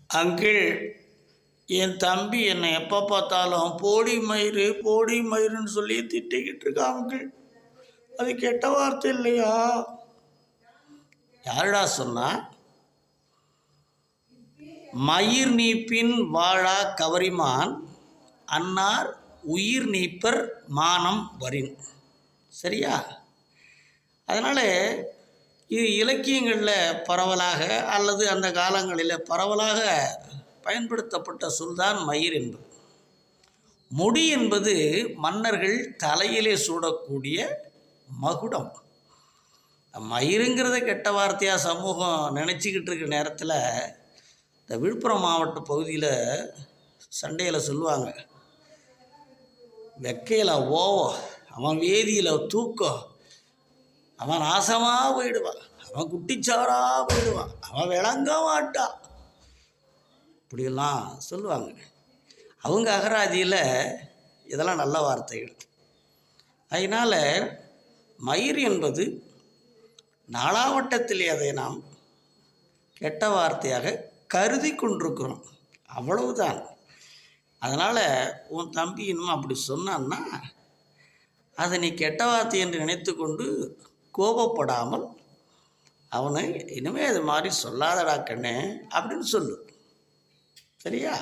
Uncle, என் தம்பி என்னை எப்போ பார்த்தாலும் போடி மயிருன்னு சொல்லி திட்டிக்கிட்டு இருக்கான் அங்கிள். அது கெட்ட வார்த்தை இல்லையா? யாருடா சொன்னா? மயிர் நீப்பின் வாழா கவரிமான் அன்னார் உயிர் நீப்பர் மானம் வரின். சரியா? அதனால் இது இலக்கியங்களில் பரவலாக அல்லது அந்த காலங்களில் பரவலாக பயன்படுத்தப்பட்ட சொல்தான் மயிர் என்பது. முடி என்பது மன்னர்கள் தலையிலே சூடக்கூடிய மகுடம். மயிருங்கிறத கெட்ட வார்த்தையாக சமூகம் நினச்சிக்கிட்டு இருக்கிற நேரத்தில் இந்த விழுப்புரம் மாவட்ட பகுதியில் சண்டையில் சொல்லுவாங்க, வெக்கையில் ஓவம், அவன் வேதியில் தூக்கம், அவன் நாசமாக போயிடுவான், அவன் குட்டிச்சாராக போயிடுவான், அவன் விளங்க மாட்டான், இப்படியெல்லாம் சொல்லுவாங்க. அவங்க அகராதியில் இதெல்லாம் நல்ல வார்த்தைகள். அதனால் மயிர் என்பது நாளாவட்டத்திலே அதை நாம் கெட்ட வார்த்தையாக கருதி கொண்டிருக்கிறோம், அவ்வளவுதான். அதனால் உன் தம்பி இன்னும் அப்படி சொன்னான்னா அதை நீ கெட்ட வார்த்தை என்று நினைத்து கொண்டு கோபப்படாமல் அவனை இனிமேல் அது மாதிரி சொல்லாதடா கண்ணே அப்படின்னு சொல்லு. சரியா?